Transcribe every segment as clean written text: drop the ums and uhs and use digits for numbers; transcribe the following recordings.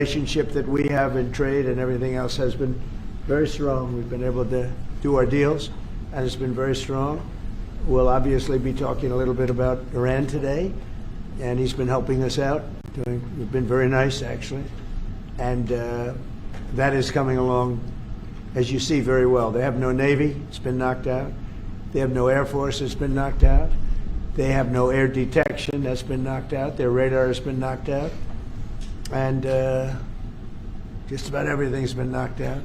relationship that we have in trade and everything else has been very strong. We've been able to do our deals, and it's been very strong. We'll obviously be talking a little bit about Iran today, and he's been helping us out. We've been very nice, actually, and that is coming along, as you see, very well. They have no Navy. It's been knocked out. They have no Air Force. It's been knocked out. They have no air detection. That's been knocked out. Their radar has been knocked out. And just about everything's been knocked out.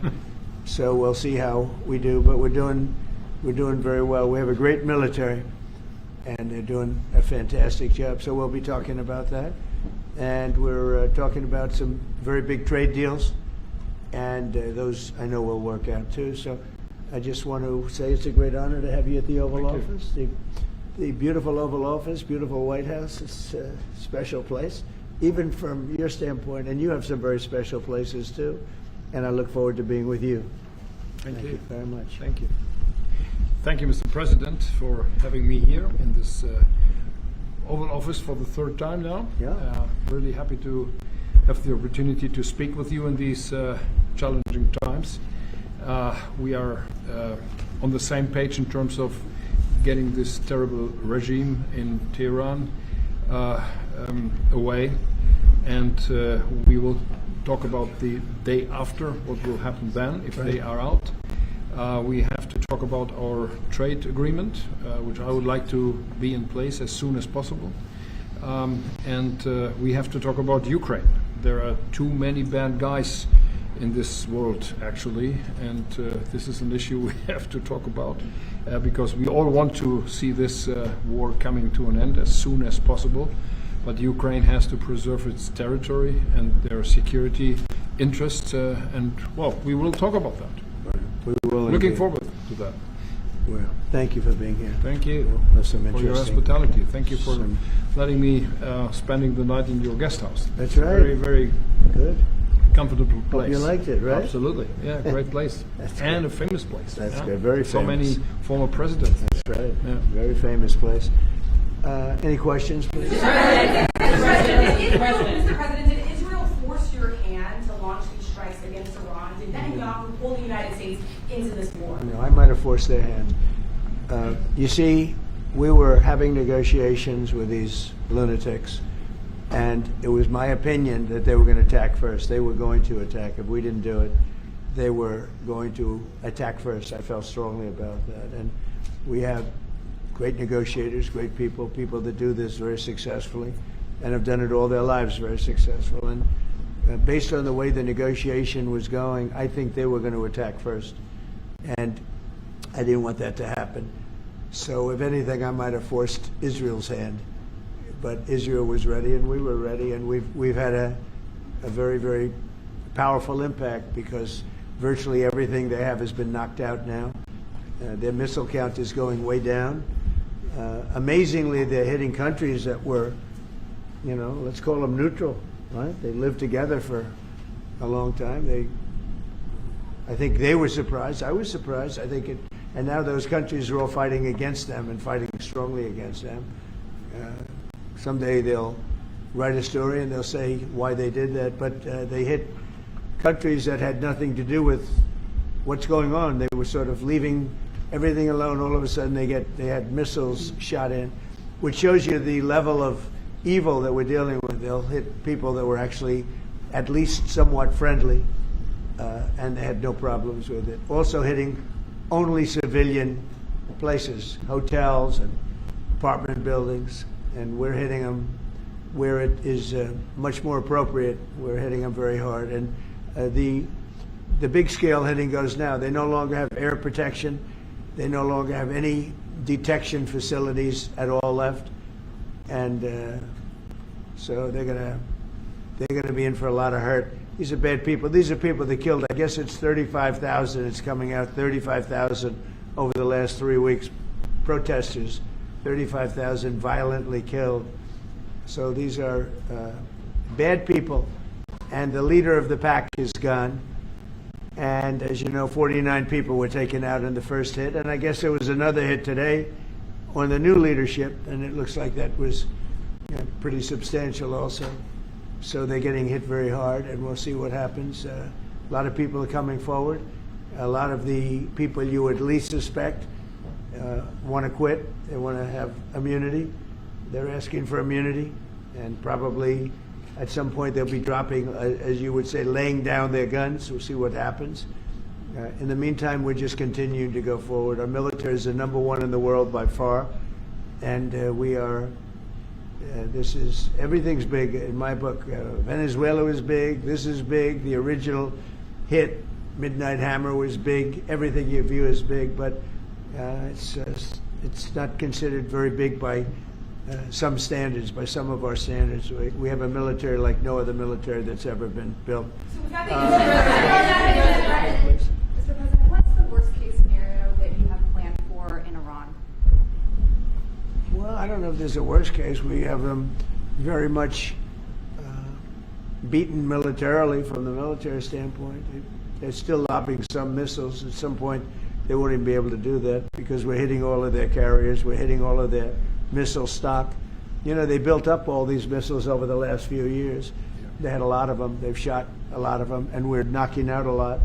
So we'll see how we do. But we're doing very well. We have a great military, and they're doing a fantastic job. So we'll be talking about that. And we're talking about some very big trade deals. And those I know will work out too. So I just want to say it's a great honor to have you at the Oval Office. The beautiful Oval Office, beautiful White House. It's a special place, even from your standpoint. And you have some very special places too. And I look forward to being with you. Thank you very much. Thank you. Thank you, Mr. President, for having me here in this Oval Office for the third time now. Yeah. Really happy to have the opportunity to speak with you in these challenging times. We are on the same page in terms of getting this terrible regime in Tehran away, and we will talk about the day after, what will happen then if they are out. We have to talk about our trade agreement, which I would like to be in place as soon as possible. And we have to talk about Ukraine. There are too many bad guys in this world, actually, and this is an issue we have to talk about because we all want to see this war coming to an end as soon as possible. But Ukraine has to preserve its territory and their security interests, and well, we will talk about that. We will. Looking forward to that. Well, thank you for being here. Thank you for your hospitality. Thank you for letting me spending the night in your guest house. That's right. Very, very good. Comfortable place. You liked it, right? Absolutely. Yeah, great place. good. And a famous place. That's good. Very famous. So many former presidents. That's right. Yeah. Very famous place. Any questions, please? Mr. President, did Israel force your hand to launch these strikes against Iran? Did Netanyahu pull the United States into this war? No, I might have forced their hand. You see, we were having negotiations with these lunatics, and it was my opinion that they were going to attack first. They were going to attack. If we didn't do it, they were going to attack first. I felt strongly about that. And we have great negotiators, great people, people that do this very successfully and have done it all their lives very successful. And based on the way the negotiation was going, I think they were going to attack first. And I didn't want that to happen. So if anything, I might have forced Israel's hand. But Israel was ready and we were ready, and we've had a very, very powerful impact because virtually everything they have has been knocked out now. Their missile count is going way down. Amazingly, they're hitting countries that were, let's call them neutral, right? They lived together for a long time. I think they were surprised. I was surprised. I think and now those countries are all fighting against them and fighting strongly against them. Someday they'll write a story and they'll say why they did that, but they hit countries that had nothing to do with what's going on. They were sort of leaving everything alone. All of a sudden they had missiles shot in, which shows you the level of evil that we're dealing with. They'll hit people that were actually at least somewhat friendly, and they had no problems with it. Also hitting only civilian places, hotels and apartment buildings, and we're hitting them where it is much more appropriate. We're hitting them very hard. And the big scale hitting goes now. They no longer have air protection. They no longer have any detection facilities at all left. And so they're gonna be in for a lot of hurt. These are bad people. These are people that killed. I guess it's 35,000. It's coming out 35,000 over the last 3 weeks. Protesters, 35,000 violently killed. So these are bad people. And the leader of the pack is gone. And as you know, 49 people were taken out in the first hit. And I guess there was another hit today on the new leadership. And it looks like that was pretty substantial also. so they're getting hit very hard, and we'll see what happens. A lot of people are coming forward. A lot of the people you would least suspect want to quit. They want to have immunity. They're asking for immunity, and probably at some point they'll be dropping, as you would say, laying down their guns. We'll see what happens. In the meantime, we're just continuing to go forward. Our military is the #1 in the world by far, and we are. Everything's big in my book. Venezuela was big. This is big. The original hit, Midnight Hammer, was big. Everything you view is big, but it's not considered very big by some standards, by some of our standards. We have a military like no other military that's ever been built. So with that, Mr. President, what's the worst case scenario that you have planned for in Iran? Well, I don't know if there's a worst case. We have them very much beaten militarily from the military standpoint. They're still lobbing some missiles. At some point, they won't even be able to do that because we're hitting all of their carriers. We're hitting all of their missile stock. You know, they built up all these missiles over the last few years. They had a lot of them. They've shot a lot of them, and we're knocking out a lot.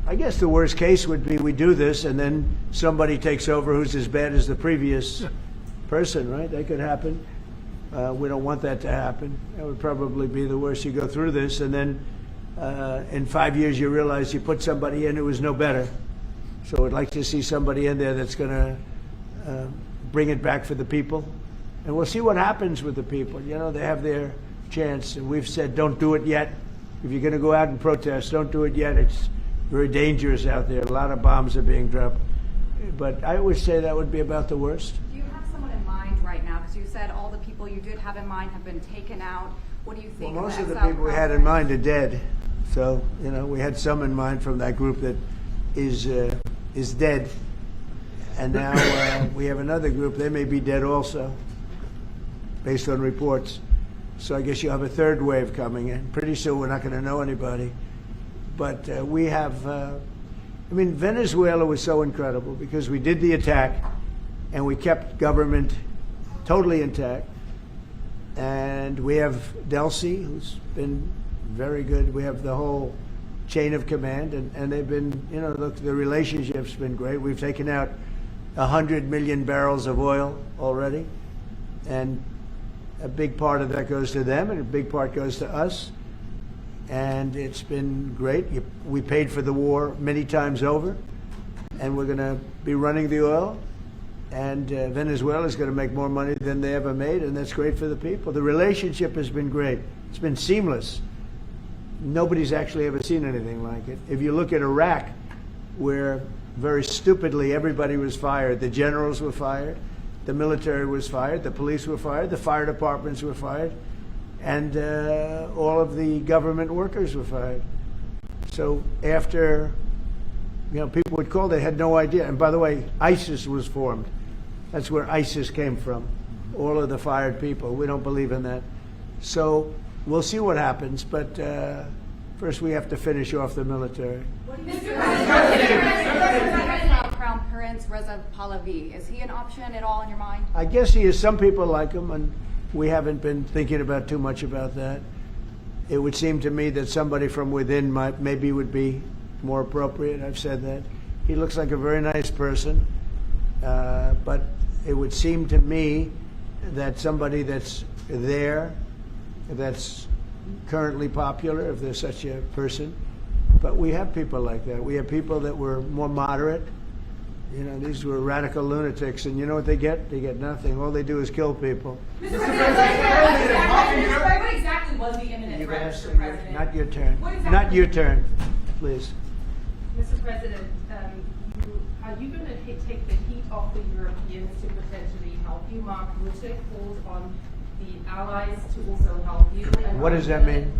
I guess the worst case would be we do this, and then somebody takes over who's as bad as the previous person, right? That could happen. We don't want that to happen. That would probably be the worst. You go through this, and then in 5 years you realize you put somebody in who was no better. So I'd like to see somebody in there that's going to bring it back for the people. And we'll see what happens with the people. You know, they have their chance. And we've said, don't do it yet. If you're going to go out and protest, don't do it yet. It's very dangerous out there. A lot of bombs are being dropped. But I would say that would be about the worst. Do you have someone in mind right now? Because you said all the people you did have in mind have been taken out. What do you think? Well, most of the exile people we had in conference? mind are dead. So, you know, we had some in mind from that group that is dead. And now we have another group. They may be dead also, based on reports. So I guess you have a third wave coming in. Pretty soon we're not going to know anybody. But we have, I mean, Venezuela was so incredible because we did the attack and we kept government totally intact. And we have Delcy, who's been very good. We have the whole chain of command, and they've been, you know, look, the relationship's been great. We've taken out 100 million barrels of oil already, and a big part of that goes to them, and a big part goes to us. And it's been great. We paid for the war many times over, and we're going to be running the oil. And Venezuela is going to make more money than they ever made, and that's great for the people. The relationship has been great. It's been seamless. Nobody's actually ever seen anything like it. If you look at Iraq, where very stupidly everybody was fired, the generals were fired, the military was fired, the police were fired, the fire departments were fired, and all of the government workers were fired. So after, you know, people would call, they had no idea. And by the way, ISIS was formed. That's where ISIS came from, all of the fired people. We don't believe in that. So we'll see what happens, but first we have to finish off the military. Crown Prince Reza Pahlavi, is he an option at all in your mind? I guess he is. Some people like him, and we haven't been thinking about too much about that. It would seem to me that somebody from within maybe would be more appropriate. I've said that. He looks like a very nice person, but it would seem to me that somebody that's there, that's currently popular, if there's such a person. But we have people like that. We have people that were more moderate. You know, these were radical lunatics, and you know what they get? They get nothing. All they do is kill people. Mr. President, what exactly was the imminent threat, Mr. President? Not your turn. What exactly? Not your turn, please. Mr. President, are you going to take the heat off the Europeans to potentially help you? Mark Rutte called on the allies to also help you. And What does that mean?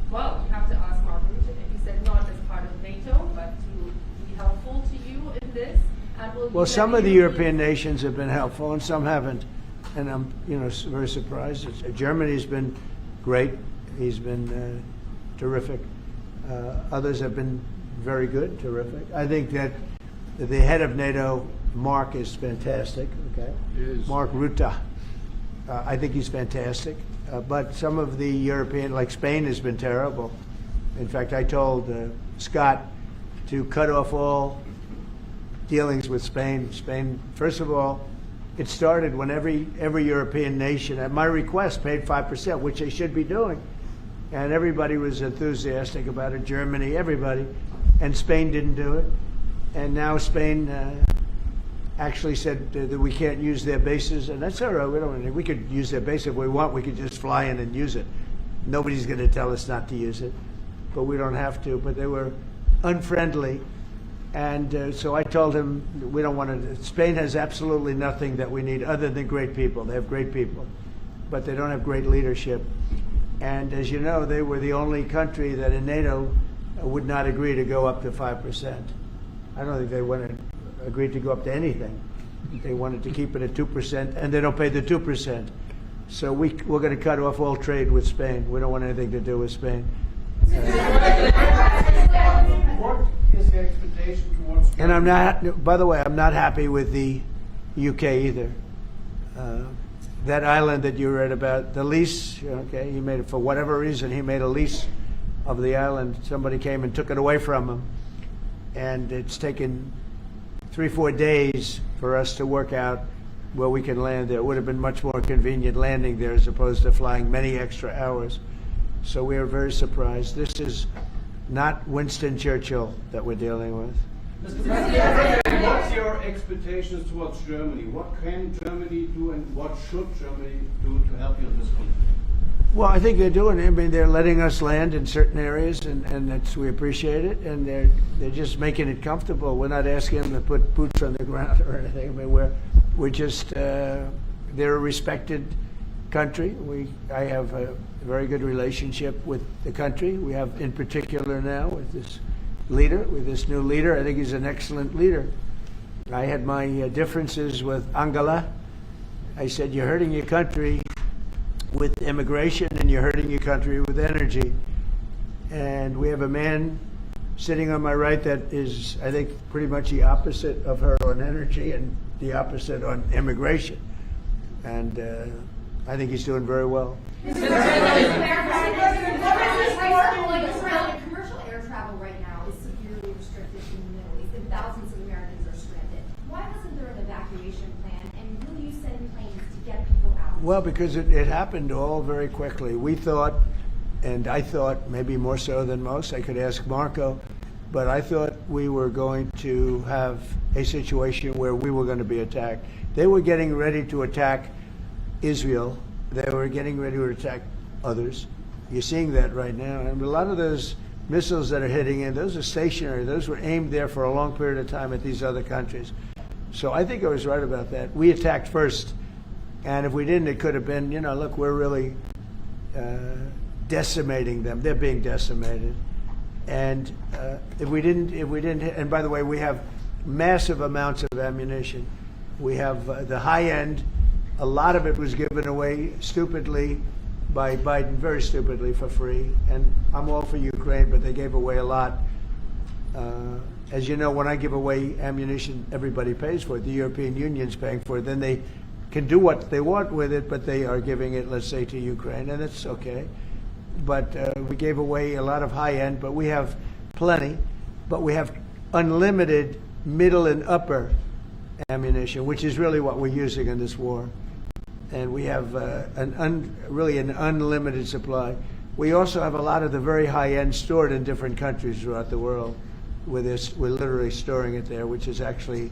Well, you have to ask Mark Rutte. He said not as part of NATO, but to be helpful to you in this. And Well, some of the European nations have been helpful, and some haven't. And I'm, you know, very surprised. Germany's been great. He's been terrific. Others have been very good, terrific. I think that the head of NATO, Mark, is fantastic. Okay, He is. Mark Rutte. I think he's fantastic. But some of the European, like Spain, has been terrible. In fact, I told Scott to cut off all dealings with Spain. Spain, first of all, it started when every European nation, at my request, paid 5%, which they should be doing. And everybody was enthusiastic about it, Germany, everybody. And Spain didn't do it. And now Spain actually said that we can't use their bases, and that's all right. We could use their base if we want. We could just fly in and use it. Nobody's going to tell us not to use it, but we don't have to. But they were unfriendly, and so I told him we don't want to. Spain has absolutely nothing that we need other than great people. They have great people, but they don't have great leadership. And as you know, they were the only country that in NATO would not agree to go up to 5%. I don't think they agreed to go up to anything. They wanted to keep it at 2%, and they don't pay the 2%. So we're going to cut off all trade with Spain. We don't want anything to do with Spain. What is the expectation towards? And I'm not. By the way, I'm not happy with the UK either. That island that you read about, the lease. Okay, he made it for whatever reason. He made a lease of the island. Somebody came and took it away from him, and it's taken 3-4 days for us to work out where we can land there. It would have been much more convenient landing there as opposed to flying many extra hours. So we are very surprised. This is not Winston Churchill that we're dealing with. Mr. President, what's your expectations towards Germany? What can Germany do and what should Germany do to help you in this conflict? Well, I think they're doing it. I mean, they're letting us land in certain areas, and that's, we appreciate it. And they're just making it comfortable. We're not asking them to put boots on the ground or anything. I mean, we're just they're a respected country. I have a very good relationship with the country. We have, in particular, now with this leader, with this new leader. I think he's an excellent leader. I had my differences with Angela. I said, "You're hurting your country with immigration, and you're hurting your country with energy." And we have a man sitting on my right that is, I think, pretty much the opposite of her on energy and the opposite on immigration. And I think he's doing very well. Commercial air travel right now is severely restricted in the Middle East, and thousands of Americans are stranded. Why wasn't there an evacuation plan, and will you send planes to get people out? Well, because it happened all very quickly. We thought, and I thought maybe more so than most, I could ask Marco, but I thought we were going to have a situation where we were going to be attacked. They were getting ready to attack Israel. They were getting ready to attack others. You're seeing that right now. And a lot of those missiles that are hitting in, those are stationary. Those were aimed there for a long period of time at these other countries. So I think I was right about that. We attacked first. And if we didn't, it could have been, you know, look, we're really decimating them. They're being decimated. And if we didn't, and by the way, we have massive amounts of ammunition. We have the high end. A lot of it was given away stupidly by Biden, very stupidly, for free. And I'm all for Ukraine, but they gave away a lot. As you know, when I give away ammunition, everybody pays for it. The European Union's paying for it. Then they can do what they want with it, but they are giving it, let's say, to Ukraine, and it's okay. But we gave away a lot of high-end, but we have plenty. But we have unlimited middle and upper ammunition, which is really what we're using in this war. And we have really an unlimited supply. We also have a lot of the very high-end stored in different countries throughout the world. We're literally storing it there, which is actually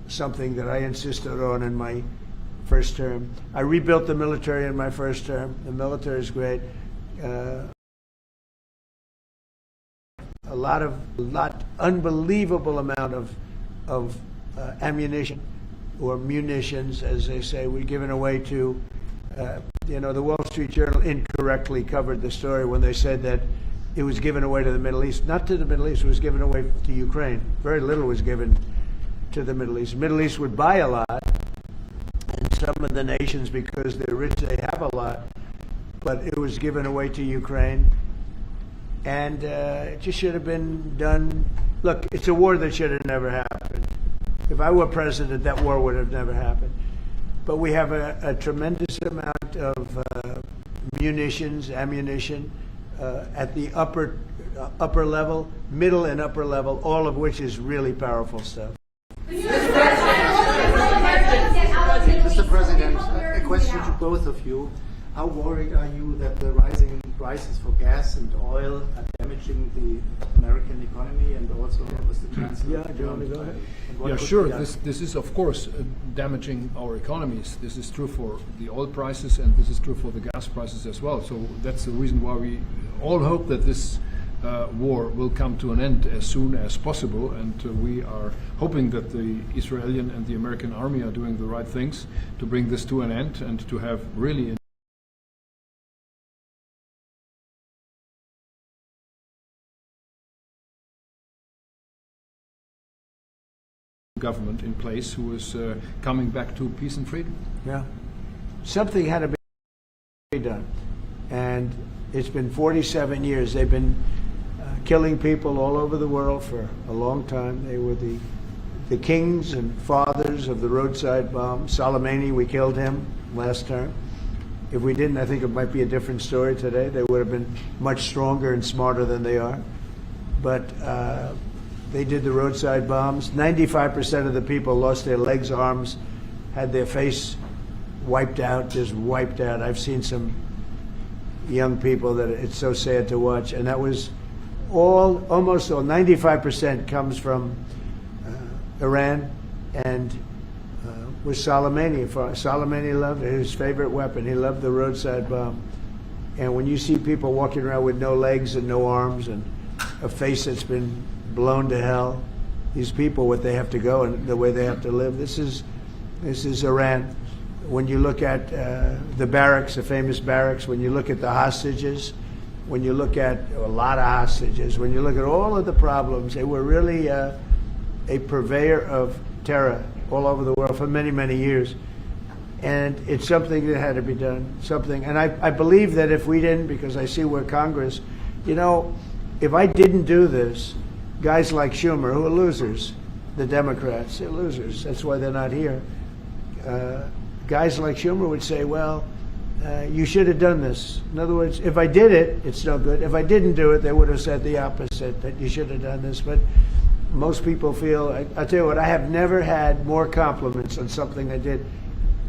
something that I insisted on in my first term. I rebuilt the military in my first term. The military is great. Unbelievable amount of ammunition, or munitions, as they say, we're given away to, the Wall Street Journal incorrectly covered the story when they said that it was given away to the Middle East. Not to the Middle East, it was given away to Ukraine. Very little was given to the Middle East. The Middle East would buy a lot, and some of the nations, because they're rich, they have a lot, but it was given away to Ukraine. And it just should have been done. Look, it's a war that should have never happened. If I were president, that war would have never happened. But we have a tremendous amount of munitions, ammunition, at the upper level, middle and upper level, all of which is really powerful stuff. Mr. President, a question to both of you. How worried are you that the rising prices for gas and oil are damaging the American economy and also with the Chancellor? Yeah, do you want to go ahead? And what Yeah, could sure. be done? This is, of course, damaging our economies. This is true for the oil prices, and this is true for the gas prices as well. So that's the reason why we all hope that this war will come to an end as soon as possible. And we are hoping that the Israeli and the American army are doing the right things to bring this to an end and to have really government in place who is coming back to peace and freedom. Yeah. Something had to be done. And it's been 47 years. They've been killing people all over the world for a long time. They were the kings and fathers of the roadside bomb. Soleimani, we killed him last term. If we didn't, I think it might be a different story today. They would have been much stronger and smarter than they are. But they did the roadside bombs. 95% of the people lost their legs, arms, had their face wiped out, just wiped out. I've seen some young people that it's so sad to watch. And that was almost all, 95% comes from Iran and was Soleimani. Soleimani loved it, his favorite weapon. He loved the roadside bomb. And when you see people walking around with no legs and no arms and a face that's been blown to hell, these people, what they have to go and the way they have to live, this is Iran. When you look at the barracks, the famous barracks, when you look at the hostages, when you look at a lot of hostages, when you look at all of the problems, they were really a purveyor of terror all over the world for many, many years. And it's something that had to be done, something. And I believe that if we didn't, because I see where Congress, you know, if I didn't do this, guys like Schumer, who are losers, the Democrats, they're losers. That's why they're not here. Guys like Schumer would say, well, you should have done this. In other words, if I did it, it's no good. If I didn't do it, they would have said the opposite, that you should have done this. But most people feel, I'll tell you what, I have never had more compliments on something I did.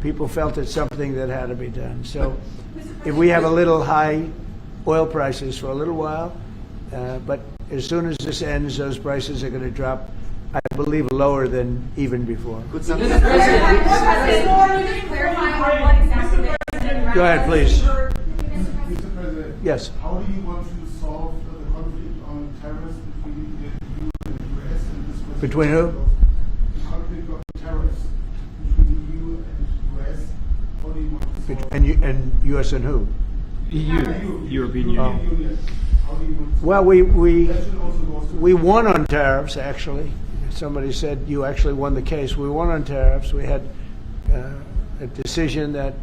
People felt it's something that had to be done. So if we have a little high oil prices for a little while, but as soon as this ends, those prices are going to drop, I believe, lower than even before. Could Mr. something President, just clarify on what exactly the Go ahead, please. Mr. President. Yes. How do you want to solve the conflict on tariffs between the EU and the US? And this was Between who? The conflict on tariffs between the EU and the US. How do you want to solve And U.S. and who? EU, European Oh. Union. Union. How do you want to solve Well, That should also go to we won on tariffs, actually. Somebody said you actually won the case. We won on tariffs. We had a decision that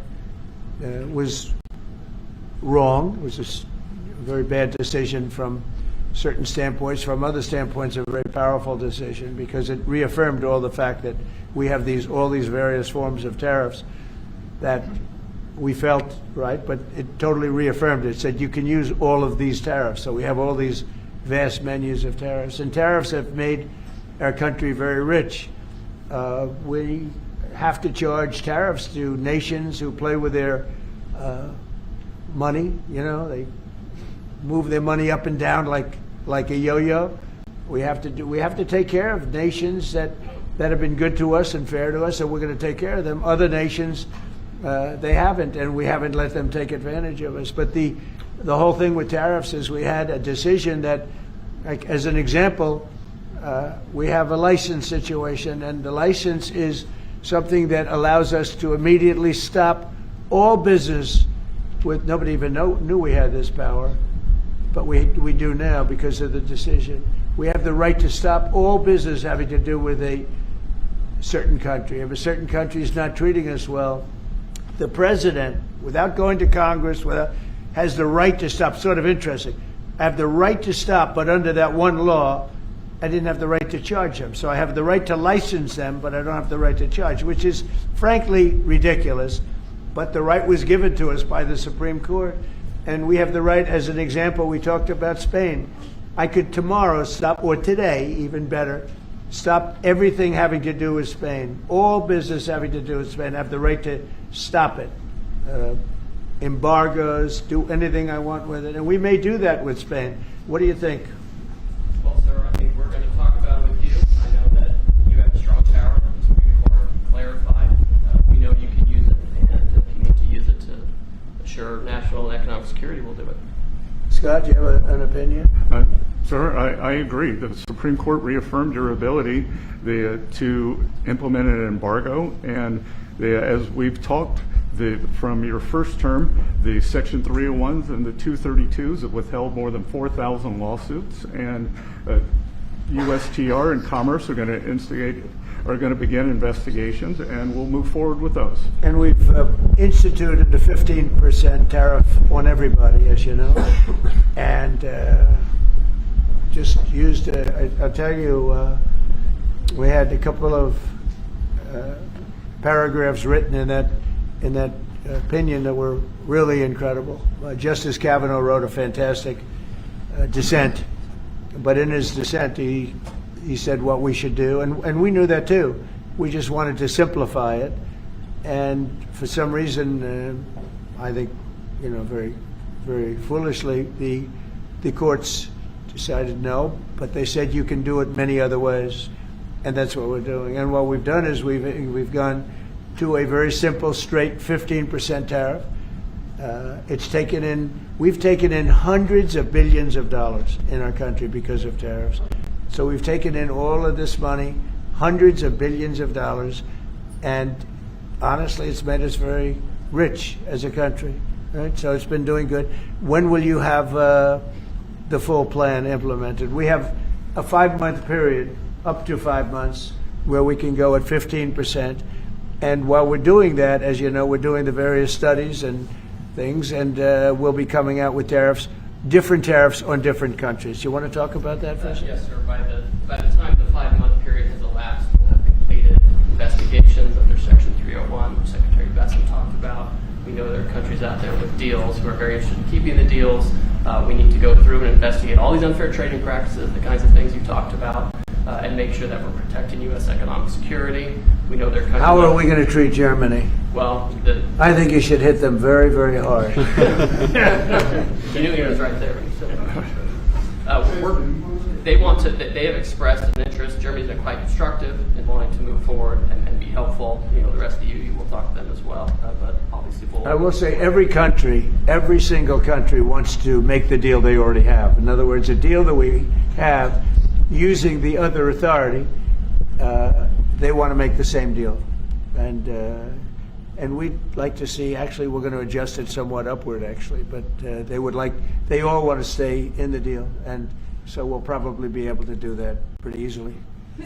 was wrong. It was a very bad decision from certain standpoints. From other standpoints, a very powerful decision because it reaffirmed all the fact that we have all these various forms of tariffs that we felt right, but it totally reaffirmed it. It said you can use all of these tariffs. So we have all these vast menus of tariffs. And tariffs have made our country very rich. We have to charge tariffs to nations who play with their money. You know, they move their money up and down like a yo-yo. We have to take care of nations that have been good to us and fair to us, and we're going to take care of them. Other nations, they haven't, and we haven't let them take advantage of us. But the whole thing with tariffs is we had a decision that, like, as an example, we have a license situation, and the license is something that allows us to immediately stop all business with, nobody even knew we had this power, but we do now because of the decision. We have the right to stop all business having to do with a certain country. If a certain country is not treating us well, the president, without going to Congress, has the right to stop. Sort of interesting. I have the right to stop, but under that one law, I didn't have the right to charge them. So I have the right to license them, but I don't have the right to charge, which is frankly ridiculous. but the right was given to us by the Supreme Court. And we have the right, as an example, we talked about Spain. I could tomorrow stop, or today, even better, stop everything having to do with Spain. All business having to do with Spain. I have the right to stop it. Embargoes, do anything I want with it. And we may do that with Spain. What do you think? Well, sir, I think we're going to talk about it with you. I know that you have a strong power. The Supreme Court clarified. We know you can use it, and if you need to use it to assure national and economic security, we'll do it. Scott, do you have an opinion? Sir, I agree. The Supreme Court reaffirmed your ability to implement an embargo, and as we've talked, from your first term, the Section 301s and the 232s have withheld more than 4,000 lawsuits, and USTR and Commerce are going to begin investigations, and we'll move forward with those. And we've instituted a 15% tariff on everybody, as you know, and just used. I'll tell you, we had a couple of paragraphs written in that opinion that were really incredible. Justice Kavanaugh wrote a fantastic dissent, but in his dissent he said what we should do, and we knew that too. We just wanted to simplify it, and for some reason, I think, very, very foolishly, the courts decided no, but they said you can do it many other ways, and that's what we're doing. And what we've done is we've gone to a very simple, straight 15% tariff. We've taken in hundreds of billions of dollars in our country because of tariffs. So we've taken in all of this money, hundreds of billions of dollars, and honestly, it's made us very rich as a country. Right? So it's been doing good. When will you have the full plan implemented? We have a 5-month period, up to 5 months, where we can go at 15%. And while we're doing that, as you know, we're doing the various studies and things, and we'll be coming out with different tariffs on different countries. You want to talk about that first? Yes, sir. By the time the 5-month period has elapsed, we'll have completed investigations under Section 301, which Secretary Besson talked about. We know there are countries out there with deals who are very interested in keeping the deals. We need to go through and investigate all these unfair trading practices, the kinds of things you talked about, and make sure that we're protecting U.S. economic security. We know there are countries. How are we going to treat Germany? Well, I think you should hit them very, very hard. You knew he was right there when you said that. They have expressed an interest. Germany's been quite constructive in wanting to move forward and be helpful. The rest of you will talk to them as well. But obviously, I will say every single country wants to make the deal they already have. In other words, a deal that we have using the other authority, they want to make the same deal. And we'd like to see, actually, we're going to adjust it somewhat upward, actually, but they all want to stay in the deal. And so we'll probably be able to do that pretty easily. For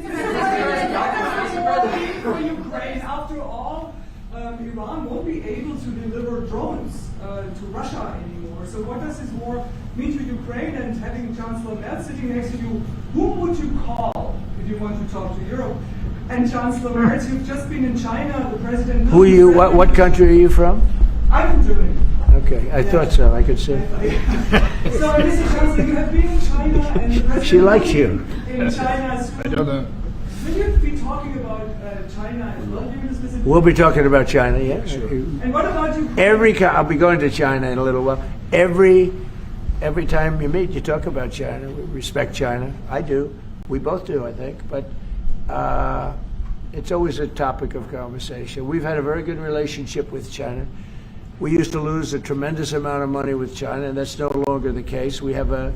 Ukraine, after all, Iran won't be able to deliver drones to Russia anymore. So what does this war mean to Ukraine? And having Chancellor Merz sitting next to you, whom would you call if you want to talk to Europe? And Chancellor Merz, you've just been in China. The president. Who are you? What country are you from? I'm from Germany. Okay, I thought so. I could see. So, Mr. Chancellor, you have been in China, and the president. She likes you. In China. I don't know. Will you be talking about China as well during this visit? We'll be talking about China, yeah. Sure. And what about Ukraine? I'll be going to China in a little while. Every time you meet, you talk about China. We respect China. I do. We both do, I think. But it's always a topic of conversation. We've had a very good relationship with China. We used to lose a tremendous amount of money with China, and that's no longer the case. We have a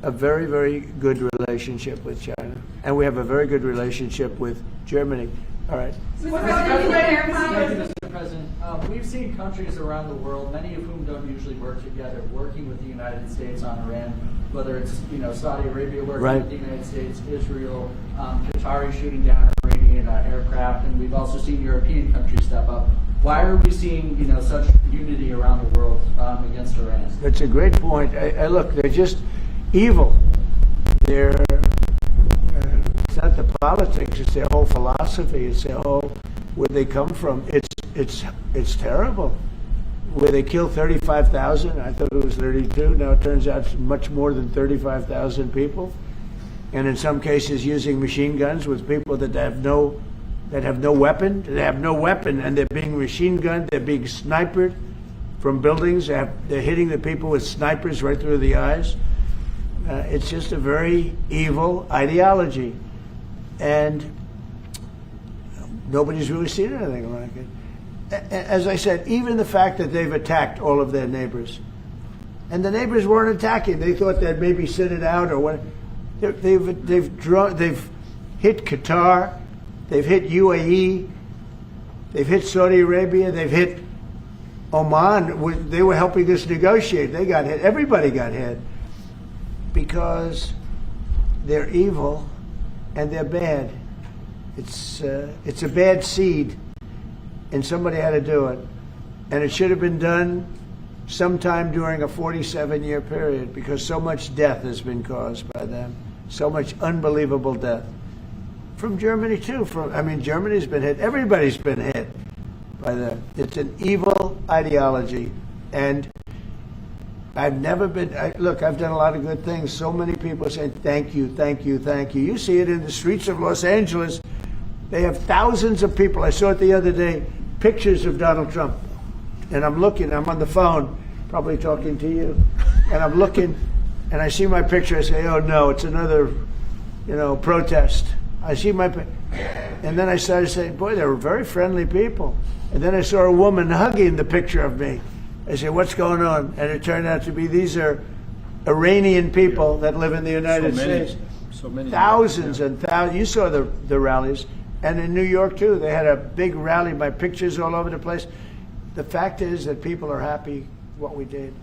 very, very good relationship with China. And we have a very good relationship with Germany. All right. Mr. President, we've seen countries around the world, many of whom don't usually work together, working with the United States on Iran, whether it's Saudi Arabia working with the United States, Israel, Qatari shooting down Iranian aircraft, and we've also seen European countries step up. Why are we seeing such unity around the world against Iran? That's a great point. Look, they're just evil. They're it's not the politics, it's their whole philosophy, it's their whole where they come from. It's it's terrible. Where they killed 35,000, I thought it was 32. Now it turns out it's much more than 35,000 people, and in some cases using machine guns with people that have no weapon. They have no weapon, and they're being machine gunned. They're being sniped from buildings. They're hitting the people with snipers right through the eyes. It's just a very evil ideology, and nobody's really seen anything like it. As I said, even the fact that they've attacked all of their neighbors, and the neighbors weren't attacking. They thought they'd maybe sit it out or what. They've hit Qatar, they've hit UAE, they've hit Saudi Arabia, they've hit Oman. They were helping us negotiate. They got hit. Everybody got hit because they're evil and they're bad. It's a bad seed. And somebody had to do it. And it should have been done sometime during a 47-year period because so much death has been caused by them. So much unbelievable death. From Germany, too. Germany's been hit. Everybody's been hit by them. It's an evil ideology. And I've never been... Look, I've done a lot of good things. So many people saying, thank you, thank you, thank you. You see it in the streets of Los Angeles. They have thousands of people. I saw it the other day, pictures of Donald Trump. And I'm looking, I'm on the phone, probably talking to you. And I'm looking, and I see my picture. I say, oh no, it's another, protest. I see my and then I started saying, boy, they were very friendly people. And then I saw a woman hugging the picture of me. I said, what's going on? And it turned out to be these are Iranian people that live in the United States. So many. Thousands and thousands. You saw the rallies. And in New York, too, they had a big rally, my pictures all over the place. The fact is that people are happy what we did.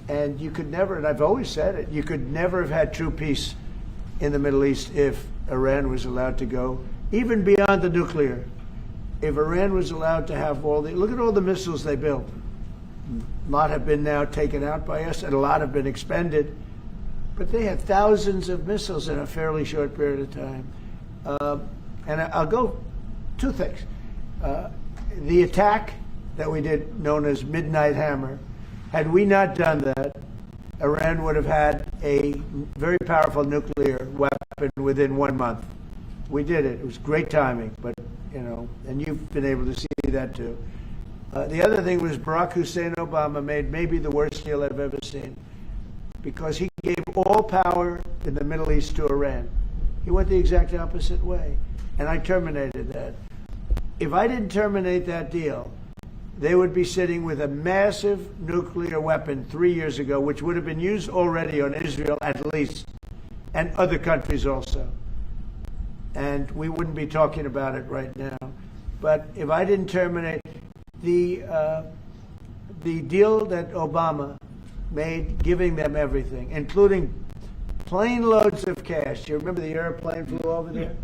And you could never, and I've always said it, you could never have had true peace in the Middle East if Iran was allowed to go, even beyond the nuclear. If Iran was allowed to have look at all the missiles they built. A lot have been now taken out by us, and a lot have been expended. But they had thousands of missiles in a fairly short period of time. And I'll go two things. The attack that we did, known as Midnight Hammer, had we not done that, Iran would have had a very powerful nuclear weapon within 1 month. We did it. It was great timing, but, and you've been able to see that too. The other thing was Barack Hussein Obama made maybe the worst deal I've ever seen because he gave all power in the Middle East to Iran. He went the exact opposite way. And I terminated that. If I didn't terminate that deal, they would be sitting with a massive nuclear weapon 3 years ago, which would have been used already on Israel at least, and other countries also. And we wouldn't be talking about it right now. But if I didn't terminate the deal that Obama made, giving them everything, including plane loads of cash. You remember the airplane flew over there?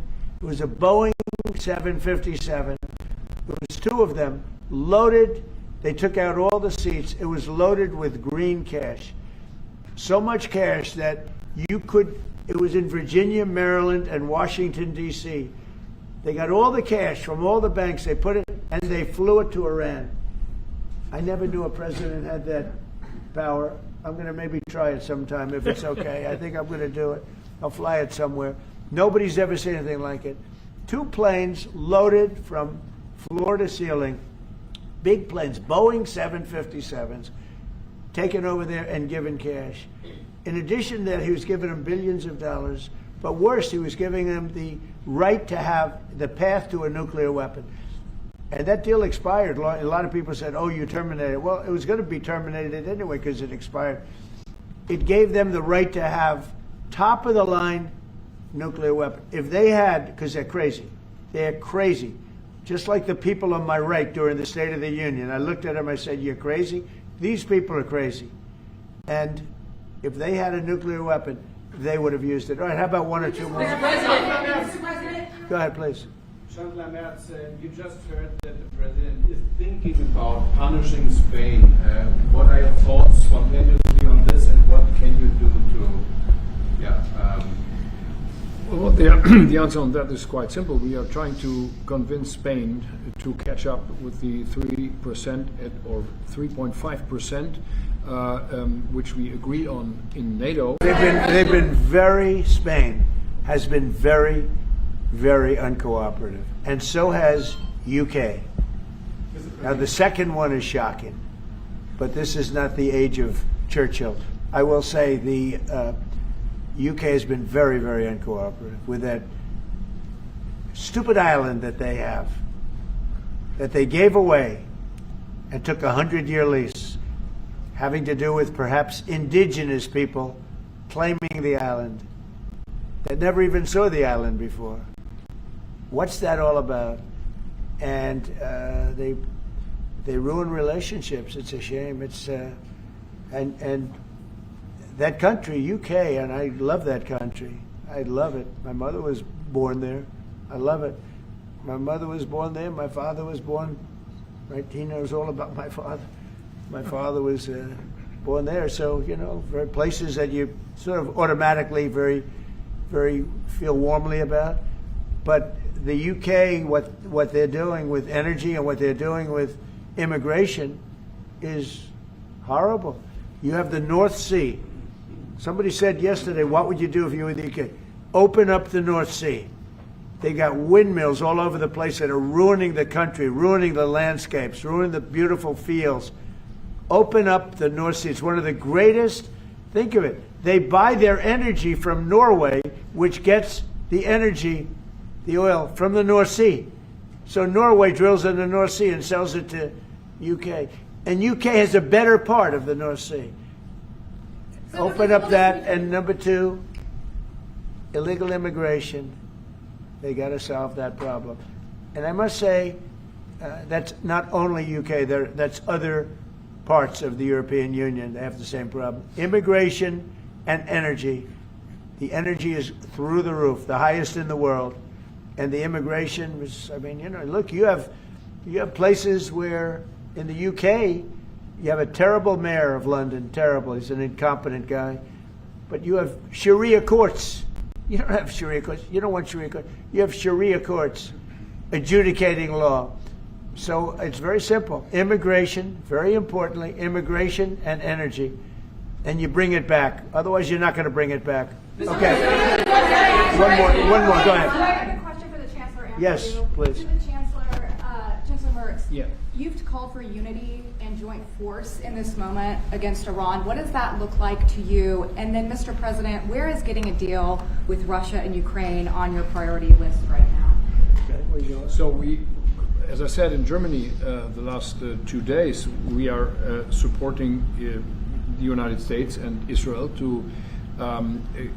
It was a Boeing 757. There was two of them loaded. They took out all the seats. It was loaded with green cash. So much cash that it was in Virginia, Maryland, and Washington, D.C. They got all the cash from all the banks. They put it, and they flew it to Iran. I never knew a president had that power. I'm going to maybe try it sometime if it's okay. I think I'm going to do it. I'll fly it somewhere. Nobody's ever seen anything like it. 2 planes loaded from floor to ceiling, big planes, Boeing 757s, taken over there and given cash. In addition to that, he was giving them billions of dollars, but worse, he was giving them the right to have the path to a nuclear weapon. And that deal expired. A lot of people said, oh, you terminated it. Well, it was going to be terminated anyway because it expired. It gave them the right to have top-of-the-line nuclear weapon. If they had, because they're crazy, just like the people on my right during the State of the Union. I looked at them, I said, you're crazy? These people are crazy. And if they had a nuclear weapon, they would have used it. All right, how about 1 or 2 more? Mr. President. Go ahead, please. Chancellor Merz, you just heard that the president is thinking about punishing Spain. What are your thoughts spontaneously on this, and what can you do to, Well, The answer on that is quite simple. We are trying to convince Spain to catch up with the 3% or 3.5%, which we agreed on in NATO. Spain has been very, very uncooperative, and so has UK. Now the second one is shocking, but this is not the age of Churchill. I will say the UK has been very, very uncooperative with that stupid island that they have, that they gave away and took a 100-year lease, having to do with perhaps indigenous people claiming the island that never even saw the island before. What's that all about? And they ruin relationships. It's a shame. It's and that country, UK, and I love that country. I love it. My mother was born there. I love it. My mother was born there. My father was born. Right? He knows all about my father. My father was born there. So, you know, very places that you sort of automatically very feel warmly about. But the UK, what they're doing with energy and what they're doing with immigration is horrible. You have the North Sea. Somebody said yesterday, what would you do if you were the UK? Open up the North Sea. They got windmills all over the place that are ruining the country, ruining the landscapes, ruining the beautiful fields. Open up the North Sea. It's one of the greatest. Think of it. They buy their energy from Norway, which gets the energy, the oil, from the North Sea. So Norway drills in the North Sea and sells it to UK. And UK has a better part of the North Sea. Open up that. And number two, illegal immigration. They got to solve that problem. And I must say, that's not only UK, that's other parts of the European Union. They have the same problem. Immigration and energy. The energy is through the roof, the highest in the world. And the immigration was, I mean, you know, look, you have places where in the UK, you have a terrible mayor of London, terrible, he's an incompetent guy. But you have Sharia courts. You don't have Sharia courts. You don't want Sharia courts. You have Sharia courts adjudicating law. So it's very simple. Immigration, very importantly, immigration and energy. And you bring it back. Otherwise, you're not going to bring it back. Okay. One more. Go ahead. I have a question for the Chancellor. Yes, please. To the Chancellor, Chancellor Merz. Yeah. You've called for unity and joint force in this moment against Iran. What does that look like to you? And then, Mr. President, where is getting a deal with Russia and Ukraine on your priority list right now? Okay, So we, as I said in Germany the last 2 days, we are supporting the United States and Israel to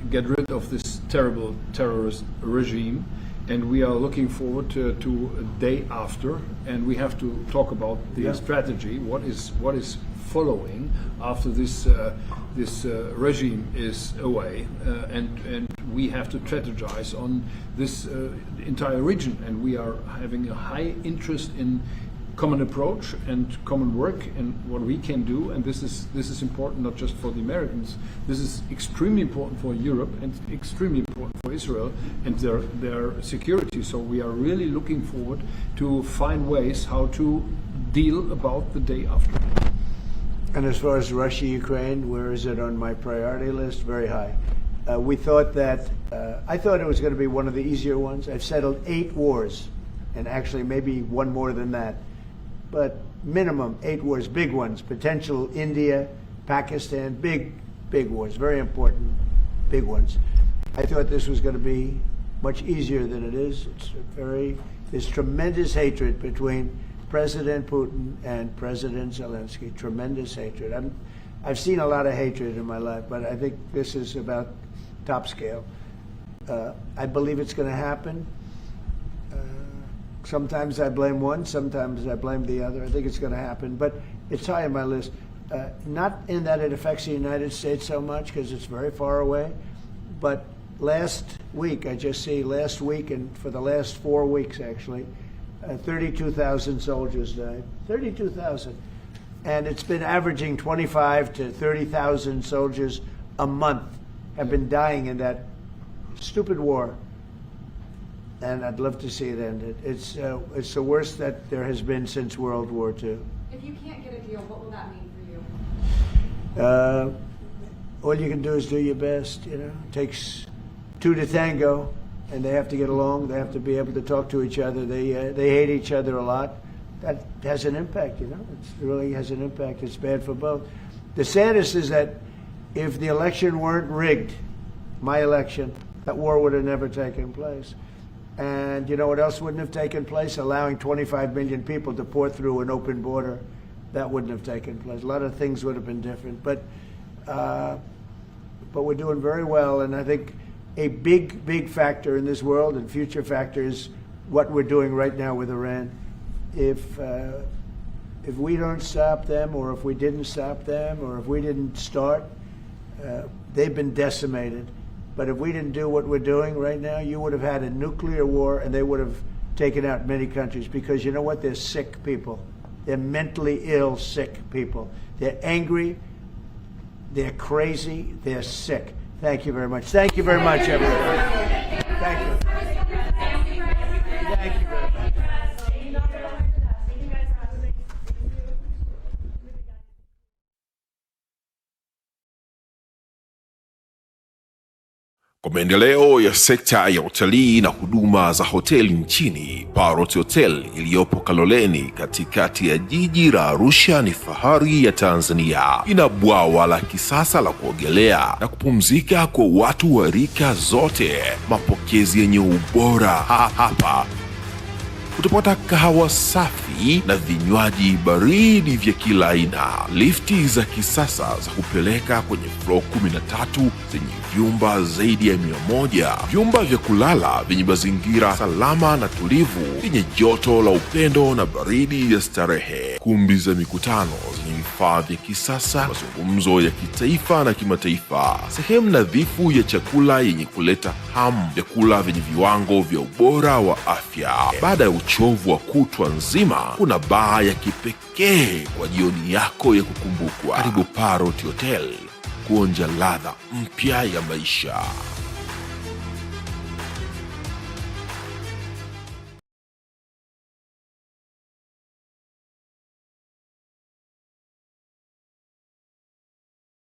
get rid of this terrible terrorist regime. And we are looking forward to a day after, and we have to talk about the strategy. What is following after this regime is away, and we have to strategize on this entire region. And we are having a high interest in common approach and common work and what we can do. And this is important not just for the Americans. This is extremely important for Europe and extremely important for Israel and their security. So we are really looking forward to find ways how to deal about the day after. And as far as Russia, Ukraine, where is it on my priority list? Very high. We thought that, I thought it was going to be one of the easier ones. I've settled 8 wars, and actually maybe one more than that. But minimum 8 wars, big ones, potential India, Pakistan, big wars, very important, big ones. I thought this was going to be much easier than it is. There's tremendous hatred between President Putin and President Zelensky, tremendous hatred. I've seen a lot of hatred in my life, but I think this is about top scale. I believe it's going to happen. Sometimes I blame one, sometimes I blame the other. I think it's going to happen, but it's high on my list. Not in that it affects the United States so much, because it's very far away, but last week, I just see last week, and for the last 4 weeks actually, 32,000 soldiers died. 32,000. And it's been averaging 25 to 30,000 soldiers a month have been dying in that stupid war. and I'd love to see it ended. It's the worst that there has been since World War II. If you can't get a deal, what will that mean for you? All you can do is do your best. You know, it takes two to tango, and they have to get along. They have to be able to talk to each other. They hate each other a lot. That has an impact. You know, it really has an impact. It's bad for both. The saddest is that if the election weren't rigged, my election, that war would have never taken place. And you know what else wouldn't have taken place? Allowing 25 million people to pour through an open border, that wouldn't have taken place. A lot of things would have been different. But we're doing very well, and I think a big factor in this world and future factor is what we're doing right now with Iran. If we don't stop them, or if we didn't stop them, or if we didn't start, they've been decimated. But if we didn't do what we're doing right now, you would have had a nuclear war, and they would have taken out many countries, because you know what? They're sick people. They're mentally ill, sick people. They're angry. They're crazy. They're sick. Thank you very much. Thank you very much, everyone. Thank you. Thank you very much. Kwa maendeleo ya sekta ya utalii na huduma za hoteli nchini, Parrot Hotel iliyopo Kaloleni katikati ya jiji la Arusha ni fahari ya Tanzania. Ina bwawa la kisasa la kuogelea na kupumzika kwa watu wa rika zote. Mapokezi yenye ubora hapa. Utapata kahawa safi na vinywaji baridi vya kila aina. Lifti za kisasa za kupeleka kwenye floor 13 zenye vyumba zaidi ya 100. Vyumba vya kulala vyenye mazingira salama na tulivu, vyenye joto la upendo na baridi ya starehe. Kumbi za mikutano zenye vifaa vya kisasa, mazungumzo ya kitaifa na kimataifa. Sehemu nadhifu ya chakula yenye kuleta hamu, vyakula vyenye viwango vya ubora wa afya. Baada ya uchovu wa kutwa nzima, kuna baa ya kipekee kwa jioni yako ya kukumbukwa. Karibu Parrot Hotel kuonja ladha mpya ya maisha.